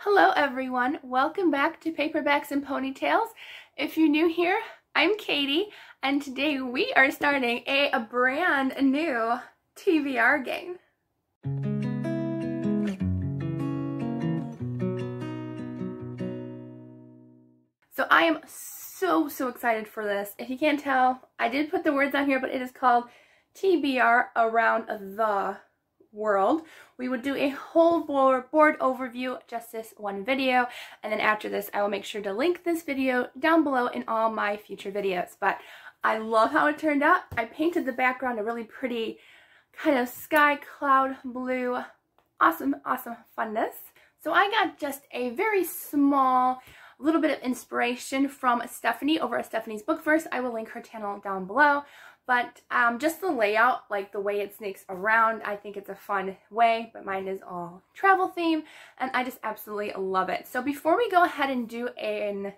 Hello everyone, welcome back to Paperbacks and Ponytails. If you're new here, I'm Katie, and today we are starting a brand new TBR game. So I am so excited for this. If you can't tell, I did put the words on here, but it is called TBR Around the World. We would do a whole board overview, just this one video, and then after this I will make sure to link this video down below in all my future videos. But I love how it turned out. I painted the background a really pretty kind of sky cloud blue. Awesome funness. So I got just a very small little bit of inspiration from Stephanie over at Stephanie's Bookverse. I will link her channel down below. But just the layout, like the way it snakes around, I think it's a fun way, but mine is all travel theme, and I just absolutely love it. So before we go ahead and do an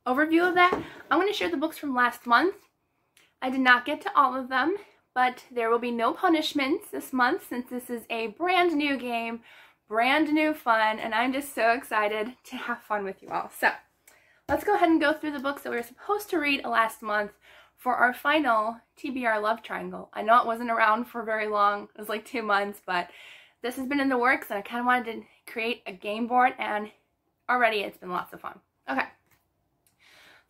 overview of that, I'm going to share the books from last month. I did not get to all of them, but there will be no punishments this month since this is a brand new game, brand new fun, and I'm just so excited to have fun with you all. So let's go ahead and go through the books that we were supposed to read last month for our final TBR Love Triangle. I know it wasn't around for very long, it was like 2 months, but this has been in the works and I kind of wanted to create a game board, and already it's been lots of fun. Okay,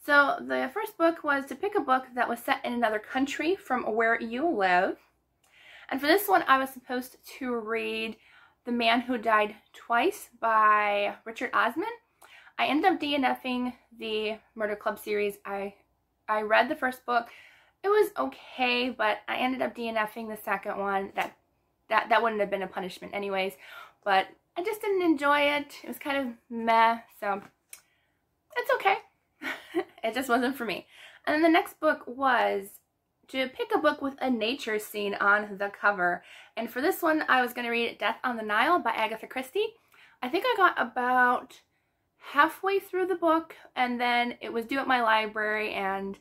so the first book was to pick a book that was set in another country from where you live. And for this one I was supposed to read The Man Who Died Twice by Richard Osman. I ended up DNFing the Murder Club series. I read the first book. It was okay, but I ended up DNFing the second one. That wouldn't have been a punishment anyways, but I just didn't enjoy it. It was kind of meh, so it's okay. It just wasn't for me. And then the next book was to pick a book with a nature scene on the cover. And for this one, I was going to read Death on the Nile by Agatha Christie. I think I got about halfway through the book, and then it was due at my library, and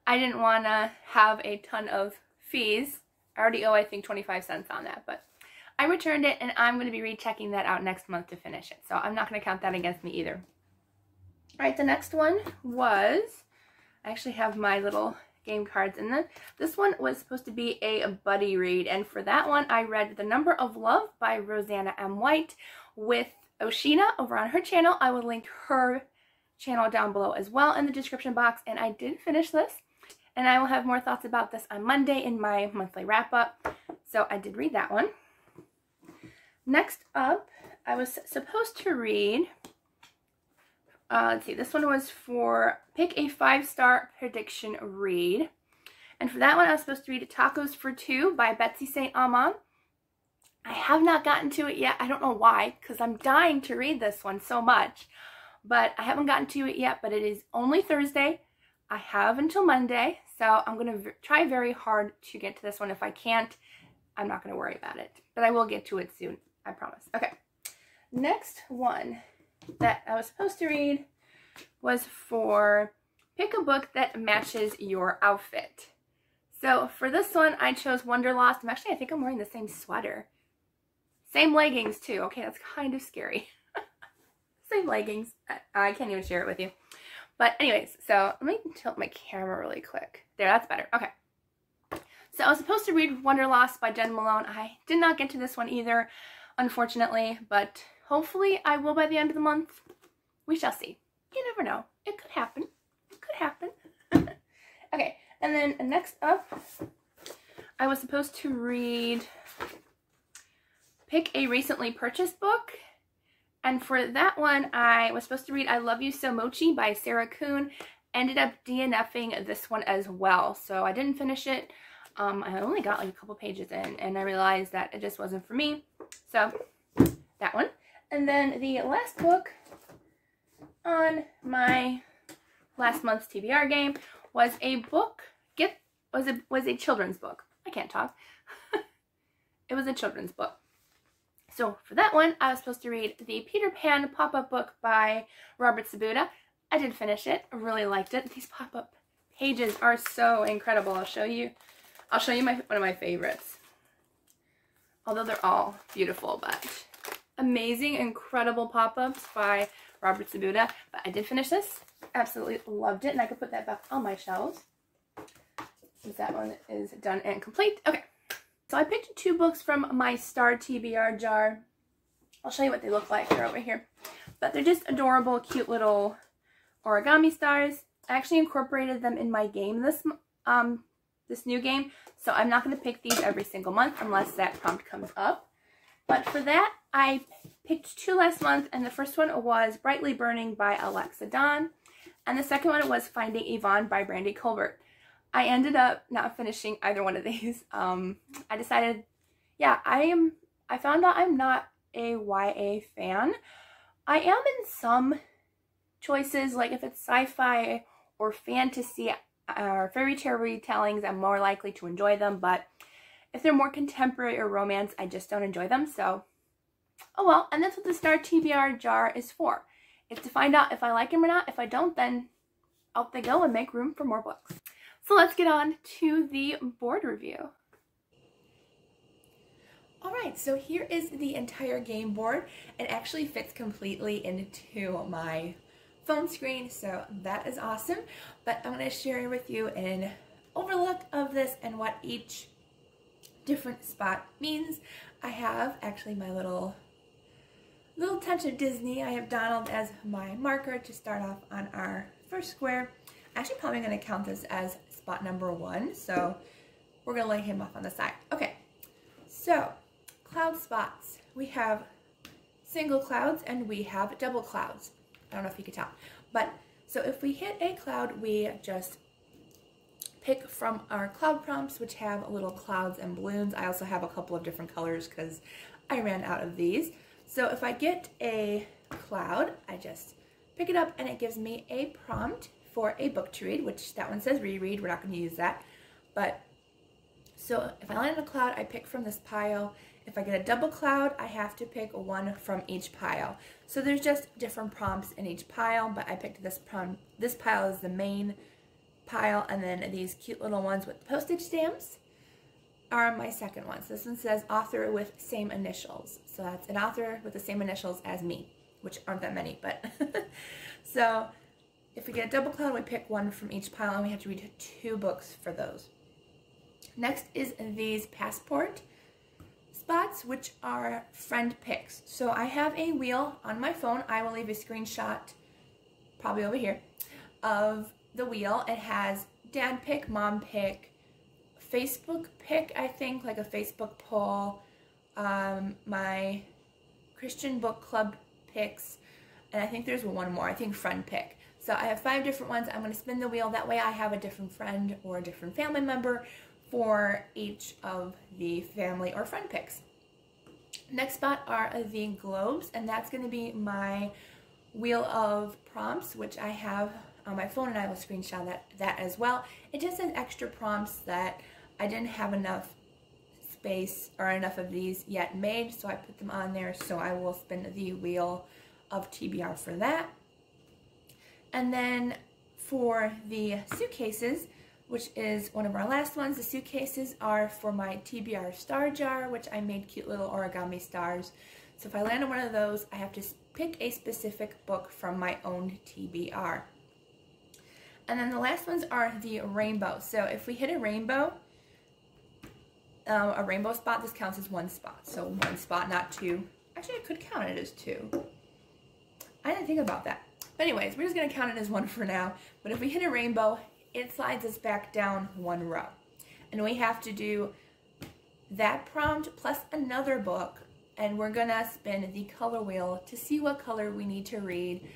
I didn't want to have a ton of fees. I already owe, I think, 25 cents on that, but I returned it, and I'm going to be rechecking that out next month to finish it, so I'm not going to count that against me either. Alright, the next one was, I actually have my little game cards in this. This one was supposed to be a buddy read, and for that one I read The Number of Love by Rosanna M. White with Oceana over on her channel. I will link her channel down below as well in the description box, and I did finish this, and I will have more thoughts about this on Monday in my monthly wrap-up. So I did read that one. Next up, I was supposed to read, let's see, this one was for pick a 5-star prediction read, and for that one I was supposed to read Tacos for Two by Betsy St. Amand. I have not gotten to it yet. I don't know why, because I'm dying to read this one so much. But I haven't gotten to it yet, but it is only Thursday. I have until Monday, so I'm going to try very hard to get to this one. If I can't, I'm not going to worry about it. But I will get to it soon, I promise. Okay, next one that I was supposed to read was for pick a book that matches your outfit. So for this one, I chose Wanderlost. I think I'm wearing the same sweater. Same leggings too. Okay, that's kind of scary. Same leggings. I can't even share it with you. But anyways, so let me tilt my camera really quick. There, that's better. Okay. So I was supposed to read Wanderlost by Jen Malone. I did not get to this one either, unfortunately, but hopefully I will by the end of the month. We shall see. You never know. It could happen. It could happen. Okay, and then next up, I was supposed to read pick a recently purchased book, and for that one I was supposed to read I Love You So Mochi by Sarah Kuhn. Ended up DNFing this one as well, so I didn't finish it. I only got like a couple pages in, and I realized that it just wasn't for me, so that one. And then the last book on my last month's TBR game was a book, was a children's book. I can't talk. It was a children's book. So for that one, I was supposed to read the Peter Pan pop-up book by Robert Sabuda. I did finish it. I really liked it. These pop-up pages are so incredible. I'll show you one of my favorites. Although they're all beautiful, but amazing, incredible pop-ups by Robert Sabuda. But I did finish this. Absolutely loved it. And I could put that back on my shelves since that one is done and complete. Okay. So I picked 2 books from my Star TBR jar. I'll show you what they look like. They're over here. But they're just adorable, cute little origami stars. I actually incorporated them in my game this new game. So I'm not going to pick these every single month unless that prompt comes up. But for that, I picked 2 last month, and the first one was Brightly Burning by Alexa Dawn, and the second one was Finding Yvonne by Brandy Colbert. I ended up not finishing either one of these. I decided, yeah, I found out I'm not a YA fan. I am in some choices, like if it's sci-fi or fantasy or fairy tale retellings, I'm more likely to enjoy them, but if they're more contemporary or romance, I just don't enjoy them, so oh well. And that's what the Star TBR jar is for. It's to find out if I like them or not. If I don't, then out they go and make room for more books. So let's get on to the board review. Alright, so here is the entire game board. It actually fits completely into my phone screen, so that is awesome. But I'm going to share with you an overlook of this and what each different spot means. I have actually my little touch of Disney. I have Donald as my marker to start off on our first square. I'm actually probably going to count this as spot number 1, so we're going to lay him off on the side. Okay, so cloud spots. We have single clouds and we have double clouds. I don't know if you can tell, but so if we hit a cloud, we just pick from our cloud prompts, which have little clouds and balloons. I also have a couple of different colors because I ran out of these. So if I get a cloud, I just pick it up and it gives me a prompt for a book to read, which that one says reread. We're not going to use that. But so if I land on a cloud, I pick from this pile. If I get a double cloud, I have to pick 1 from each pile. So there's just different prompts in each pile, but I picked this prompt. This pile is the main pile, and then these cute little ones with postage stamps are my second ones. This one says author with same initials. So that's an author with the same initials as me, which aren't that many, but so if we get a double cloud, we pick 1 from each pile, and we have to read 2 books for those. Next is these passport spots, which are friend picks. So I have a wheel on my phone. I will leave a screenshot, probably over here, of the wheel. It has dad pick, mom pick, Facebook pick, I think, like a Facebook poll, my Christian book club picks, and I think there's one more, I think friend pick. So I have 5 different ones. I'm going to spin the wheel. That way I have a different friend or a different family member for each of the family or friend picks. Next spot are the globes, and that's going to be my wheel of prompts, which I have on my phone, and I will screenshot that as well. It just has extra prompts that I didn't have enough space or enough of these yet made, so I put them on there. So I will spin the wheel of TBR for that. And then for the suitcases, which is one of our last ones, the suitcases are for my TBR star jar, which I made cute little origami stars. So if I land on one of those, I have to pick a specific book from my own TBR. And then the last ones are the rainbow. So if we hit a rainbow spot, this counts as 1 spot. So 1 spot, not 2. Actually, I could count it as 2. I didn't think about that. But anyways, we're just going to count it as 1 for now. But if we hit a rainbow, it slides us back down 1 row. And we have to do that prompt plus another book. And we're going to spin the color wheel to see what color we need to read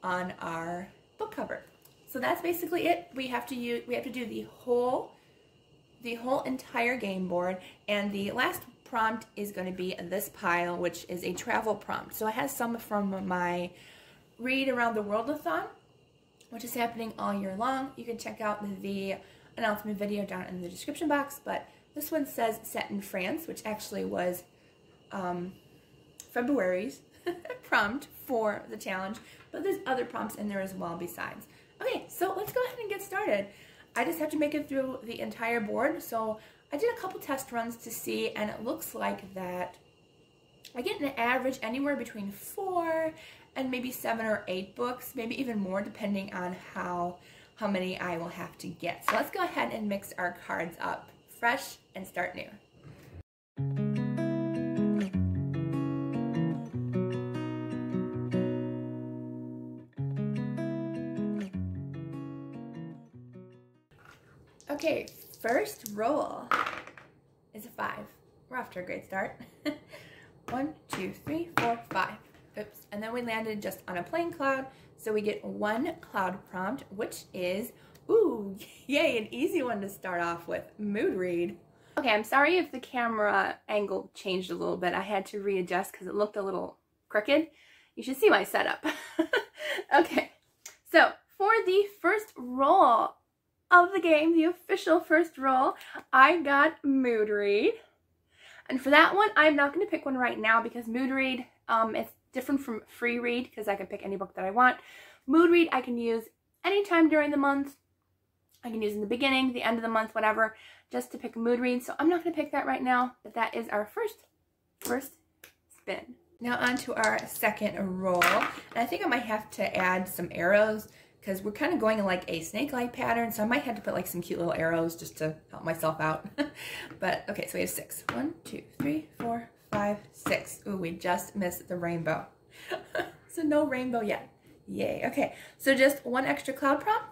on our book cover. So that's basically it. We have to do the whole entire game board, and the last prompt is going to be this pile, which is a travel prompt. So I have some from my Read Around The World-a-thon, which is happening all year long. You can check out the announcement video down in the description box, but this one says set in France, which actually was February's prompt for the challenge, but there's other prompts in there as well besides. Okay, so let's go ahead and get started. I just have to make it through the entire board, so I did a couple test runs to see, and it looks like that I get an average anywhere between 4 and maybe 7 or 8 books, maybe even more depending on how many I will have to get. So let's go ahead and mix our cards up fresh and start new. Okay, first roll is a 5. We're off to a great start. 1, 2, 3, 4, 5. Oops. And then we landed just on a plain cloud. So we get 1 cloud prompt, which is, ooh, yay, an easy one to start off with. Mood read. Okay, I'm sorry if the camera angle changed a little bit. I had to readjust because it looked a little crooked. You should see my setup. Okay, so for the first roll of the game, the official first roll, I got mood read. And for that one, I'm not going to pick one right now because mood read, it's different from free read because I can pick any book that I want. Mood read I can use anytime during the month. I can use in the beginning, the end of the month, whatever, just to pick a mood read. So I'm not going to pick that right now, but that is our first spin. Now on to our second roll. And I think I might have to add some arrows because we're kind of going in like a snake-like pattern, so I might have to put like some cute little arrows just to help myself out. But okay, so we have 6. 1, 2, 3, 4, 5, 6. Ooh, we just missed the rainbow. So no rainbow yet. Yay. Okay, so just 1 extra cloud prompt.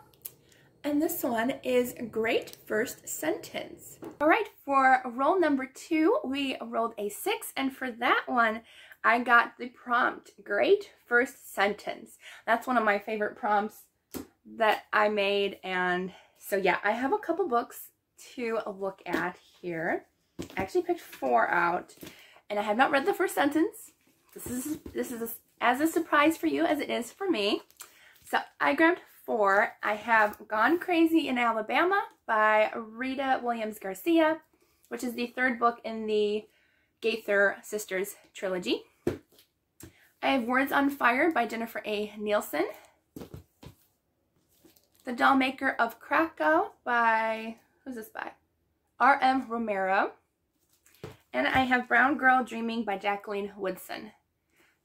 And this one is great first sentence. All right, for roll number 2, we rolled a 6, and for that one, I got the prompt, great first sentence. That's one of my favorite prompts that I made, and so yeah, I have a couple books to look at here. I actually picked 4 out, and I have not read the first sentence. This is as a surprise for you as it is for me. So I grabbed 4. I have Gone Crazy in Alabama by Rita Williams Garcia, which is the 3rd book in the Gaither Sisters trilogy. I have Words on Fire by Jennifer A. Nielsen. The Doll Maker of Krakow by, who's this by? R.M. Romero. And I have Brown Girl Dreaming by Jacqueline Woodson.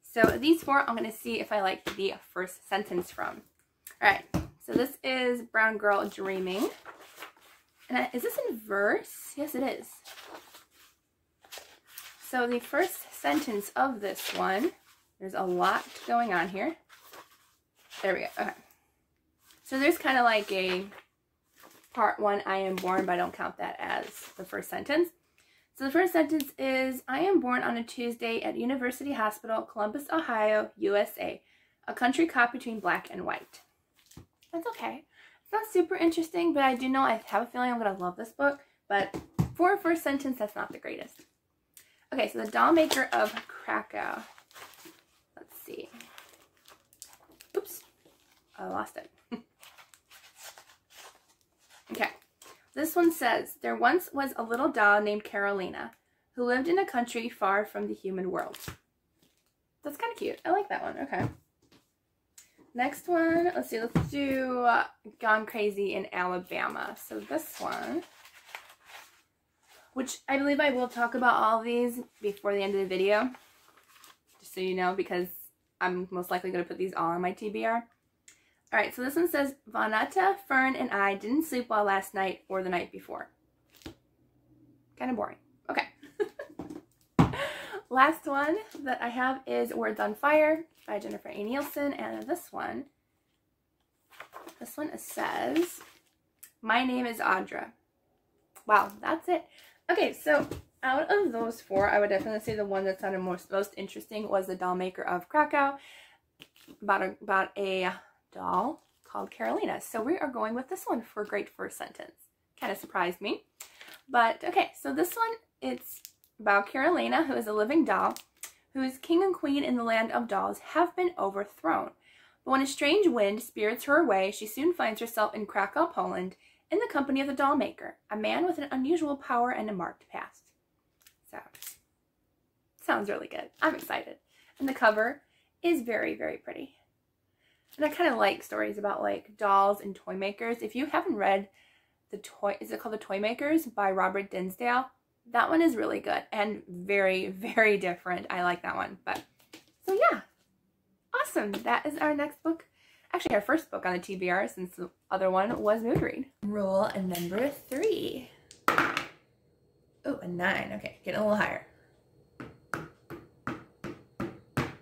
So these 4, I'm going to see if I like the first sentence from. Alright, so this is Brown Girl Dreaming. And is this in verse? Yes, it is. So the first sentence of this one, there's a lot going on here. There we go. Okay. So there's kind of like a part 1, I am born, but I don't count that as the first sentence. So the first sentence is, I am born on a Tuesday at University Hospital, Columbus, Ohio, USA. A country caught between black and white. That's okay. It's not super interesting, but I do know, I have a feeling I'm going to love this book. But for a first sentence, that's not the greatest. Okay, so The Doll Maker of Krakow. Let's see. Oops. I lost it. Okay, this one says, there once was a little doll named Carolina who lived in a country far from the human world. That's kind of cute. I like that one. Okay. Next one, let's see, let's do Gone Crazy in Alabama. So this one, which I believe I will talk about all of these before the end of the video, just so you know, because I'm most likely going to put these all on my TBR. Alright, so this one says, Vonetta, Fern, and I didn't sleep well last night or the night before. Kind of boring. Okay. Last one that I have is Words on Fire by Jennifer A. Nielsen, and this one says, My Name is Audra. Wow, that's it. Okay, so out of those 4, I would definitely say the one that sounded most interesting was The Doll Maker of Krakow, about a doll called Carolina. So we are going with this one for a great first sentence. Kind of surprised me. But okay, so this one, it's about Carolina, who is a living doll, whose king and queen in the land of dolls have been overthrown. But when a strange wind spirits her away, she soon finds herself in Krakow, Poland, in the company of the doll maker, a man with an unusual power and a marked past. So, sounds really good. I'm excited. And the cover is very, very pretty. And I kind of like stories about like dolls and toy makers. If you haven't read is it called The Toy Makers by Robert Dinsdale? That one is really good and very, very different. I like that one. But so yeah, awesome. That is our next book. Actually, our first book on the TBR, since the other one was Mood Read. Rule number 3. Oh, a 9. Okay, getting a little higher.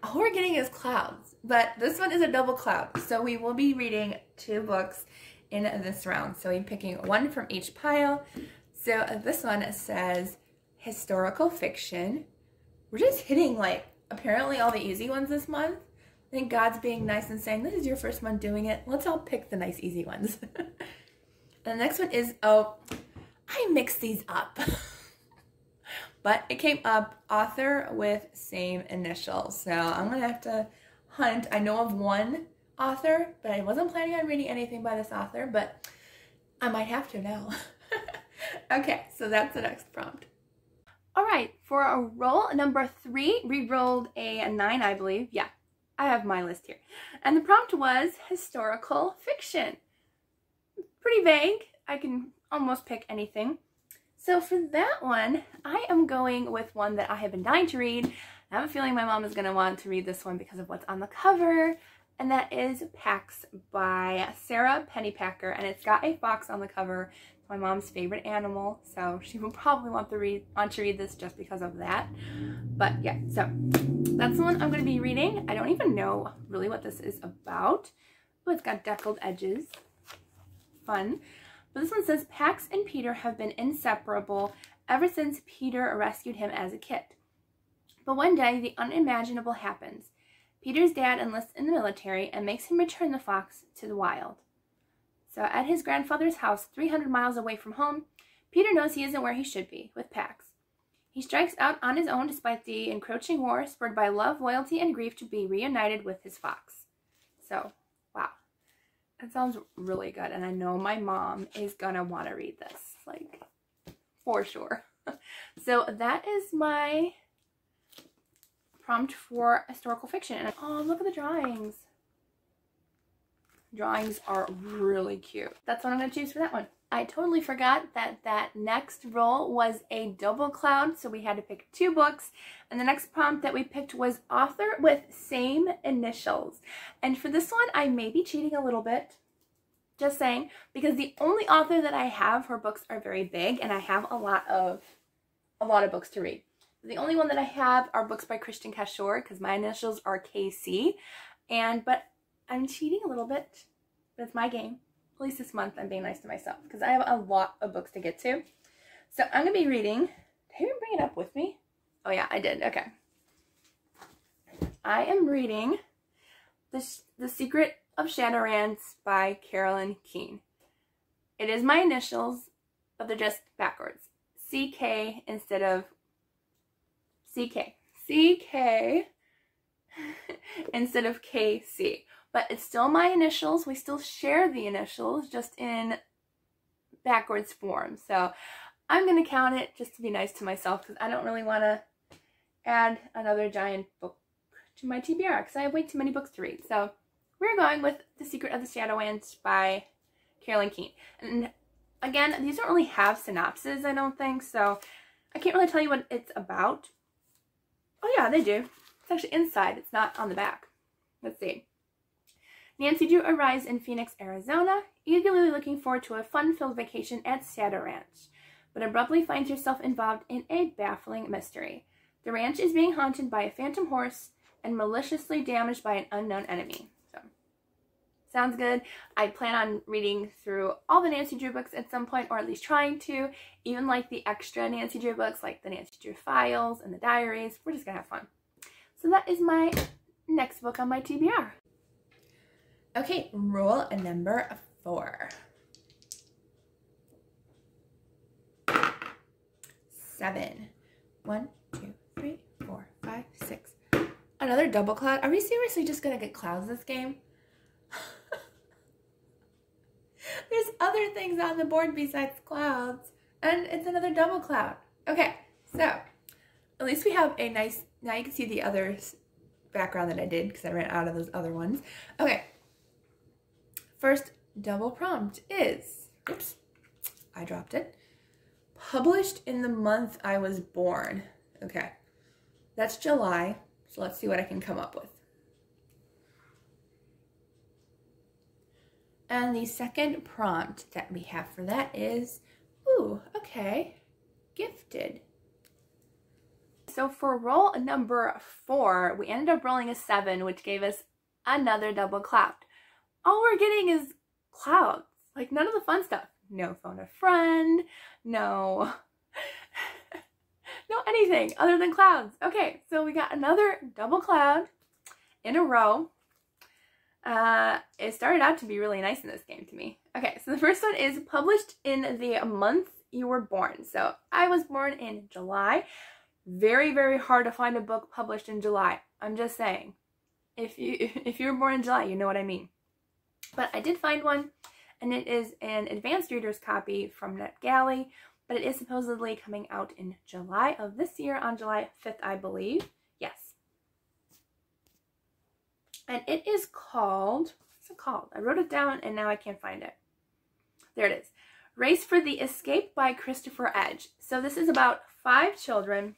All we're getting is clouds, but this one is a double cloud. So we will be reading 2 books in this round. So I'm picking one from each pile. So this one says historical fiction. We're just hitting like apparently all the easy ones this month. I think God's being nice and saying, this is your first month doing it. Let's all pick the nice easy ones. The next one is, oh, I mixed these up. But it came up author with same initials. So I'm going to have to hunt. I know of one author, but I wasn't planning on reading anything by this author, but I might have to now. Okay, so that's the next prompt. All right, for a roll number 3, we rolled a 9, I believe. Yeah, I have my list here. And the prompt was historical fiction. Pretty vague. I can almost pick anything. So for that one, I am going with one that I have been dying to read. I have a feeling my mom is going to want to read this one because of what's on the cover. And that is Pax by Sarah Pennypacker. And it's got a fox on the cover. It's my mom's favorite animal. So she will probably want to read this just because of that. But yeah, so that's the one I'm going to be reading. I don't even know really what this is about. But it's got deckled edges. Fun. But this one says, Pax and Peter have been inseparable ever since Peter rescued him as a kid. But one day, the unimaginable happens. Peter's dad enlists in the military and makes him return the fox to the wild. So at his grandfather's house, 300 miles away from home, Peter knows he isn't where he should be, with Pax. He strikes out on his own despite the encroaching war spurred by love, loyalty, and grief to be reunited with his fox. So, wow. It sounds really good, and I know my mom is gonna want to read this, like, for sure. So that is my prompt for historical fiction. And oh, look at the drawings. Drawings are really cute. That's what I'm gonna choose for that one. I totally forgot that that next roll was a double cloud, so we had to pick 2 books. And the next prompt that we picked was author with same initials. And for this one, I may be cheating a little bit. Just saying, because the only author that I have, her books are very big, and I have a lot of books to read. The only one that I have are books by Christian Cashore, because my initials are KC. But I'm cheating a little bit, but it's my game. At least this month I'm being nice to myself because I have a lot of books to get to. So I'm going to be reading, did I even bring it up with me? Oh yeah, I did, okay. I am reading The Secret of Shadowrants by Carolyn Keene. It is my initials, but they're just backwards. CK instead of CK. CK instead of KC. But it's still my initials. We still share the initials, just in backwards form. So I'm going to count it just to be nice to myself because I don't really want to add another giant book to my TBR because I have way too many books to read. So we're going with The Secret of the Shadowrants by Carolyn Keene. And again, these don't really have synopses, I don't think, so I can't really tell you what it's about. Oh yeah, they do. It's actually inside. It's not on the back. Let's see. Nancy Drew arrives in Phoenix, Arizona, eagerly looking forward to a fun-filled vacation at Shadow Ranch, but abruptly finds herself involved in a baffling mystery. The ranch is being haunted by a phantom horse and maliciously damaged by an unknown enemy. So, sounds good. I plan on reading through all the Nancy Drew books at some point, or at least trying to, even like the extra Nancy Drew books, like the Nancy Drew Files and the Diaries. We're just gonna have fun. So that is my next book on my TBR. Okay, roll number 4. 7. 1, 2, 3, 4, 5, 6. Another double cloud. Are we seriously just gonna get clouds this game? There's other things on the board besides clouds, and it's another double cloud. Okay, so at least we have a nice, now you can see the other background that I did because I ran out of those other ones. Okay, first double prompt is, oops, I dropped it, published in the month I was born. Okay, that's July, so let's see what I can come up with. And the second prompt that we have for that is, ooh, okay, gifted. So for roll number 4, we ended up rolling a 7, which gave us another double cloud. All we're getting is clouds, like none of the fun stuff. No phone a friend, no anything other than clouds. Okay, so we got another double cloud in a row. It started out to be really nice in this game to me. Okay, so the first one is published in the month you were born. So I was born in July. Very, very hard to find a book published in July. I'm just saying. If you were born in July, you know what I mean. But I did find one, and it is an advanced reader's copy from NetGalley, but it is supposedly coming out in July of this year, on July 5th, I believe. Yes. And it is called, what's it called? I wrote it down and now I can't find it. There it is. Race for the Escape by Christopher Edge. So this is about 5 children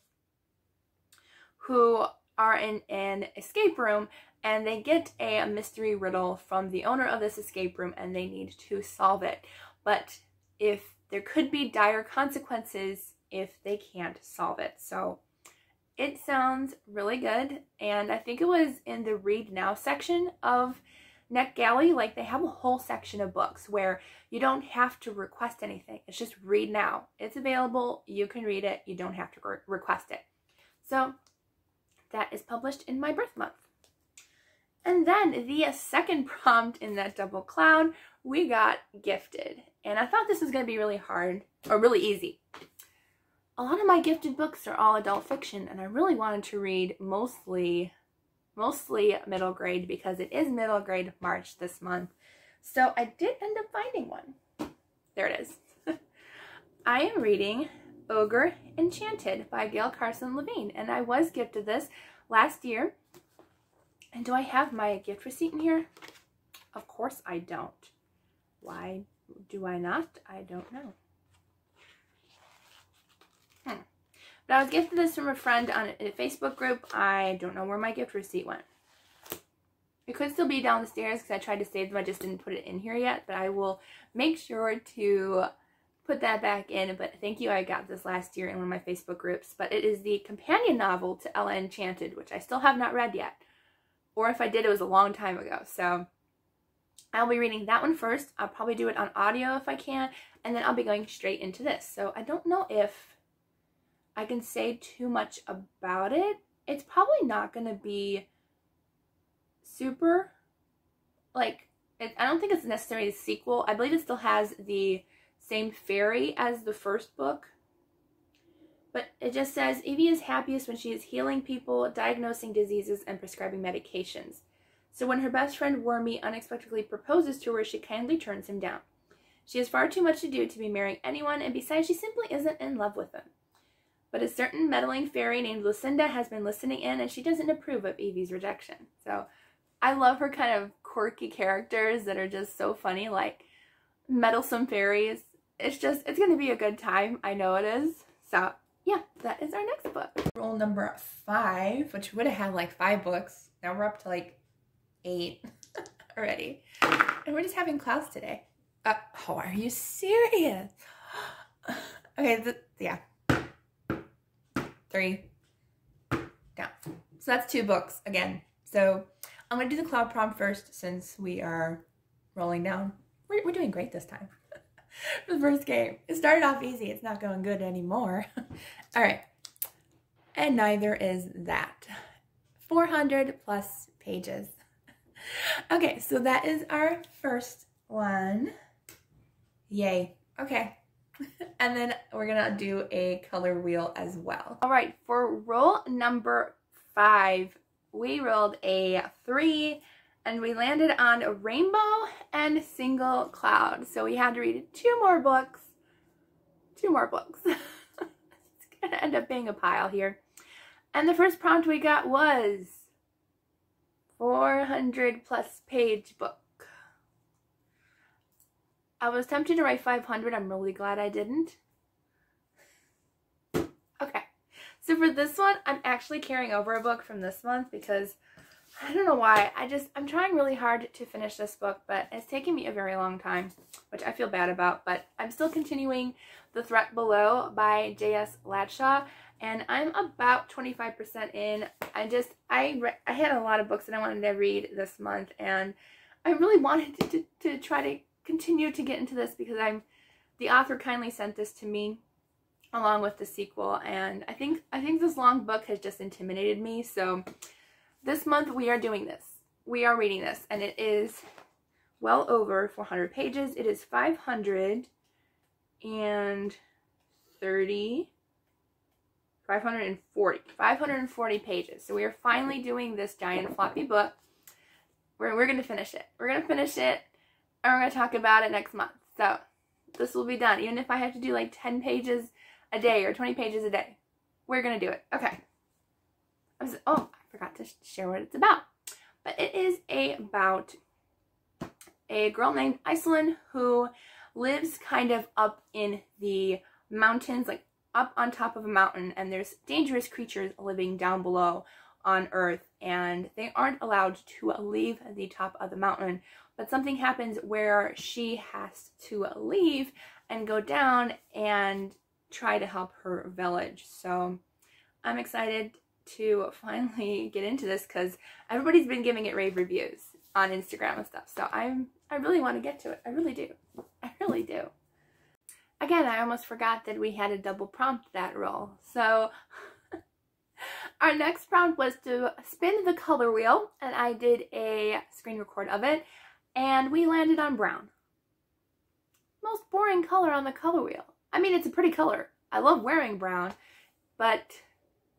who are in an escape room, and they get a mystery riddle from the owner of this escape room, and they need to solve it. But there could be dire consequences if they can't solve it. So it sounds really good, and I think it was in the Read Now section of NetGalley. Like, they have a whole section of books where you don't have to request anything. It's just read now. It's available. You can read it. You don't have to request it. So that is published in my birth month. And then the second prompt in that double cloud, we got gifted. And I thought this was going to be really hard, or really easy. A lot of my gifted books are all adult fiction, and I really wanted to read mostly middle grade, because it is middle grade March this month. So I did end up finding one. There it is. I am reading Ogre Enchanted by Gail Carson Levine, and I was gifted this last year. And do I have my gift receipt in here? Of course I don't. Why do I not? I don't know. But I was gifted this from a friend on a Facebook group. I don't know where my gift receipt went. It could still be down the stairs because I tried to save them. I just didn't put it in here yet. But I will make sure to put that back in. But thank you. I got this last year in one of my Facebook groups. But it is the companion novel to Ella Enchanted, which I still have not read yet. Or if I did, it was a long time ago. So I'll be reading that one first. I'll probably do it on audio if I can. And then I'll be going straight into this. So I don't know if I can say too much about it. It's probably not going to be super, like, I don't think it's necessarily a sequel. I believe it still has the same fairy as the first book. But it just says, Evie is happiest when she is healing people, diagnosing diseases, and prescribing medications. So when her best friend Wormy unexpectedly proposes to her, she kindly turns him down. She has far too much to do to be marrying anyone, and besides, she simply isn't in love with him. But a certain meddling fairy named Lucinda has been listening in, and she doesn't approve of Evie's rejection. So I love her kind of quirky characters that are just so funny, like meddlesome fairies. It's going to be a good time. I know it is. So yeah, that is our next book. Roll number 5, which would have had like 5 books. Now we're up to like 8 already. And we're just having class today. Oh, are you serious? Okay, yeah. 3 down. So that's 2 books again. So I'm going to do the cloud prompt first since we are rolling down. We're doing great this time. For the first game. It started off easy. It's not going good anymore. All right. And neither is that. 400 plus pages. Okay, so that is our first one. Yay. Okay. And then we're going to do a color wheel as well. All right, for roll number 5, we rolled a 3 and we landed on a rainbow and single cloud. So we had to read 2 more books. 2 more books. It's going to end up being a pile here. And the first prompt we got was 400 plus page book. I was tempted to write 500. I'm really glad I didn't. So for this one, I'm actually carrying over a book from this month because I don't know why. I'm trying really hard to finish this book, but it's taking me a very long time, which I feel bad about, but I'm still continuing The Threat Below by J.S. Ladshaw, and I'm about 25% in. I had a lot of books that I wanted to read this month, and I really wanted to try to continue to get into this because the author kindly sent this to me along with the sequel, and I think this long book has just intimidated me. So this month we are doing this. We are reading this, and it is well over 400 pages. It is 540 pages. So we are finally doing this giant floppy book. We're going to finish it. We're going to finish it, and we're going to talk about it next month. So this will be done. Even if I have to do like 10 pages a day or 20 pages a day, we're going to do it. Okay. Oh, I forgot to share what it's about. But it is about a girl named Iceland who lives kind of up in the mountains, like up on top of a mountain, and there's dangerous creatures living down below on Earth, and they aren't allowed to leave the top of the mountain. But something happens where she has to leave and go down and try to help her village. So I'm excited to finally get into this because everybody's been giving it rave reviews on Instagram and stuff. So I really want to get to it. I really do. I really do. Again, I almost forgot that we had a double prompt that roll. So our next prompt was to spin the color wheel, and I did a screen record of it, and we landed on brown. Most boring color on the color wheel. I mean, it's a pretty color. I love wearing brown, but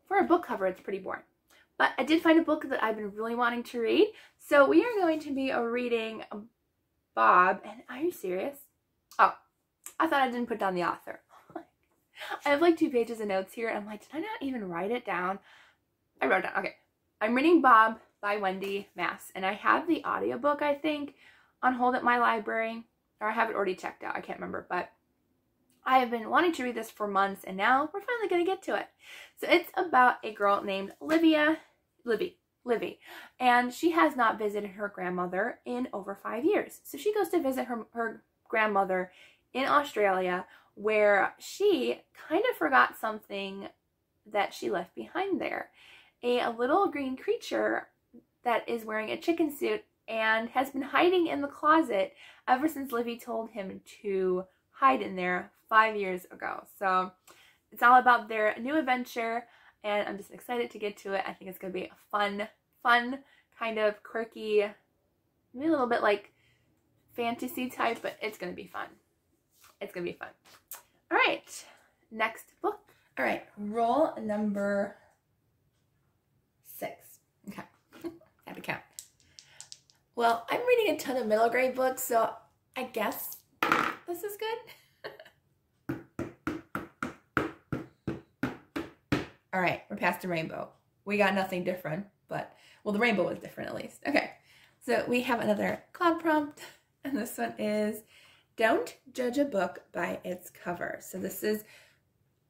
for a book cover, it's pretty boring. But I did find a book that I've been really wanting to read. So we are going to be reading Bob. And are you serious? Oh, I thought I didn't put down the author. I have like 2 pages of notes here. And I'm like, did I not even write it down? I wrote it down. Okay. I'm reading Bob by Wendy Mass. And I have the audiobook, I think, on hold at my library. Or I have it already checked out. I can't remember. But I have been wanting to read this for months, and now we're finally going to get to it. So it's about a girl named Livy, and she has not visited her grandmother in over 5 years. So she goes to visit her grandmother in Australia, where she kind of forgot something that she left behind there. A little green creature that is wearing a chicken suit and has been hiding in the closet ever since Livy told him to hide in there 5 years ago. So it's all about their new adventure, and I'm just excited to get to it. I think it's going to be a fun, kind of quirky, maybe a little bit like fantasy type, but it's going to be fun. It's going to be fun. All right, next book. All right, roll number 6. Okay, I have to count. Well, I'm reading a ton of middle grade books, so I guess this is good. All right, we're past the rainbow. We got nothing different, but, well, the rainbow was different at least. Okay, so we have another cloud prompt, and this one is, don't judge a book by its cover. So this is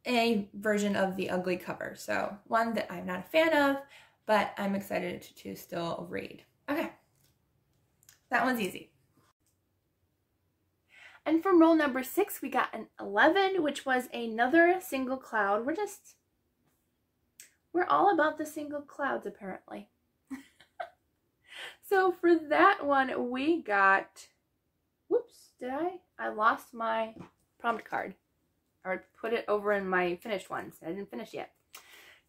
a version of the ugly cover. So one that I'm not a fan of, but I'm excited to still read. Okay, that one's easy. And from roll number 6, we got an 11, which was another single cloud. We're all about the single clouds, apparently. So for that one, we got, whoops, did I lost my prompt card. Or put it over in my finished ones. I didn't finish yet.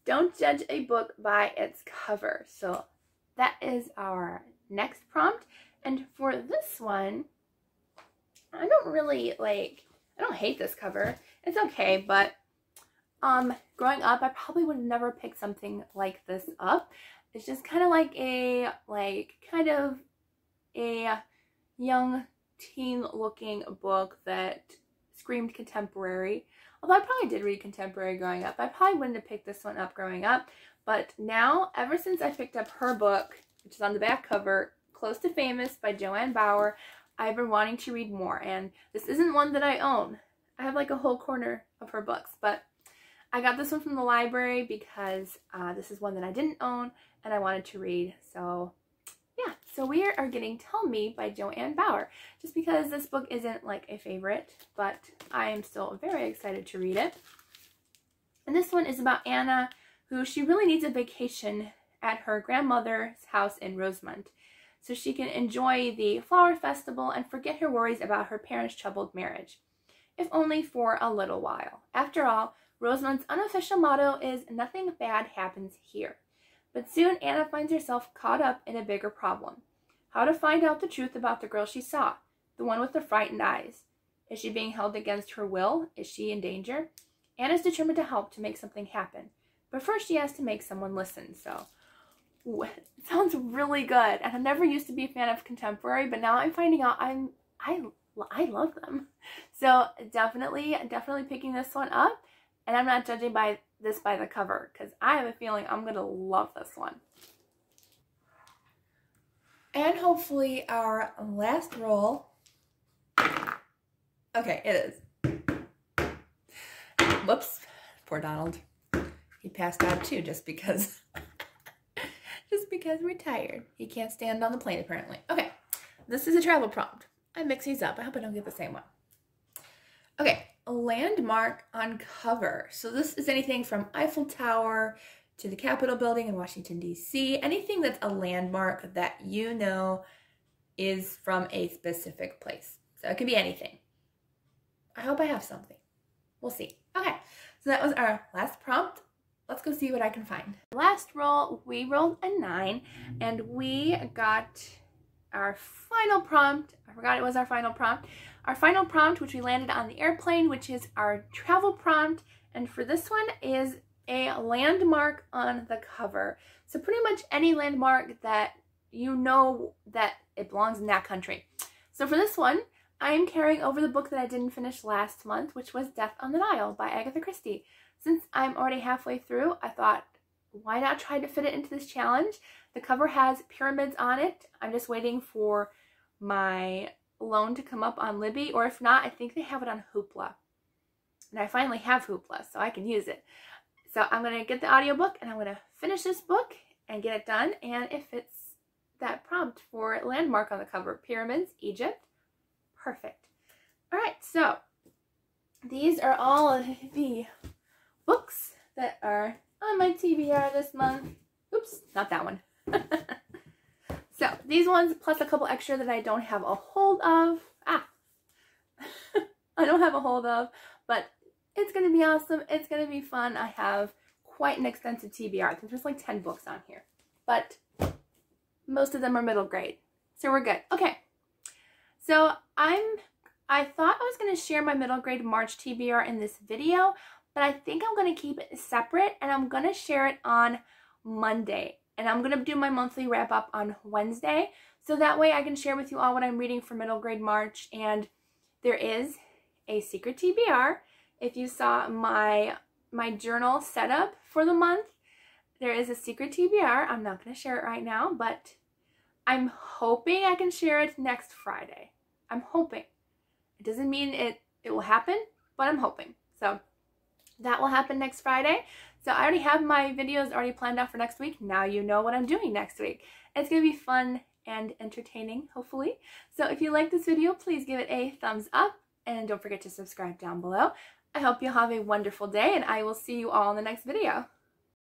Don't judge a book by its cover. So that is our next prompt. And for this one, I don't hate this cover. It's okay, but growing up, I probably would have never picked something like this up. It's just kind of like a young teen looking book that screamed contemporary. Although I probably did read contemporary growing up. I probably wouldn't have picked this one up growing up. But now, ever since I picked up her book, which is on the back cover, Close to Famous by Joanne Bauer, I've been wanting to read more. And this isn't one that I own. I have like a whole corner of her books, but I got this one from the library because this is one that I didn't own and I wanted to read. So yeah, so we are getting Tell Me by Joanne Bauer, just because this book isn't like a favorite, but I am still very excited to read it. And this one is about Anna, who she really needs a vacation at her grandmother's house in Rosemont, so she can enjoy the flower festival and forget her worries about her parents' troubled marriage, if only for a little while. After all, Rosemont's unofficial motto is "Nothing bad happens here." But soon Anna finds herself caught up in a bigger problem. How to find out the truth about the girl she saw, the one with the frightened eyes. Is she being held against her will? Is she in danger? Anna's determined to help to make something happen. But first she has to make someone listen, so it sounds really good. And I never used to be a fan of contemporary, but now I'm finding out I love them. So definitely picking this one up. And I'm not judging by the cover, because I have a feeling I'm going to love this one. And hopefully our last roll. Okay, it is. Whoops. Poor Donald. He passed out too just because we're tired. He can't stand on the plane apparently. Okay, this is a travel prompt. I mix these up. I hope I don't get the same one. Okay. A landmark on cover. So this is anything from Eiffel Tower to the Capitol building in Washington, D.C. Anything that's a landmark that you know is from a specific place. So it could be anything. I hope I have something. We'll see. Okay, so that was our last prompt. Let's go see what I can find. Last roll, we rolled a 9 and we got our final prompt. I forgot it was our final prompt. Our final prompt, which we landed on the airplane, which is our travel prompt. And for this one is a landmark on the cover. So pretty much any landmark that you know that it belongs in that country. So for this one, I'm carrying over the book that I didn't finish last month, which was Death on the Nile by Agatha Christie. Since I'm already halfway through, I thought, why not try to fit it into this challenge? The cover has pyramids on it. I'm just waiting for my loan to come up on Libby, or if not, I think they have it on Hoopla. And I finally have Hoopla, so I can use it. So I'm going to get the audiobook and I'm going to finish this book and get it done. And it fits that prompt for landmark on the cover. Pyramids, Egypt. Perfect. All right, so these are all of the books that are on my TBR this month. Oops, not that one. So these ones plus a couple extra that I don't have a hold of. I don't have a hold of, but it's going to be awesome. It's going to be fun. I have quite an extensive TBR. I think there's like 10 books on here, but most of them are middle grade. So we're good. Okay. So I thought I was going to share my middle grade March TBR in this video, but I think I'm going to keep it separate and I'm going to share it on Monday. And I'm going to do my monthly wrap up on Wednesday. So that way I can share with you all what I'm reading for middle grade March. And there is a secret TBR. If you saw my journal setup for the month, there is a secret TBR. I'm not going to share it right now, but I'm hoping I can share it next Friday. I'm hoping. It doesn't mean it will happen, but I'm hoping. So that will happen next Friday. So I already have my videos already planned out for next week. Now you know what I'm doing next week. It's going to be fun and entertaining, hopefully. So if you like this video, please give it a thumbs up and don't forget to subscribe down below. I hope you have a wonderful day and I will see you all in the next video.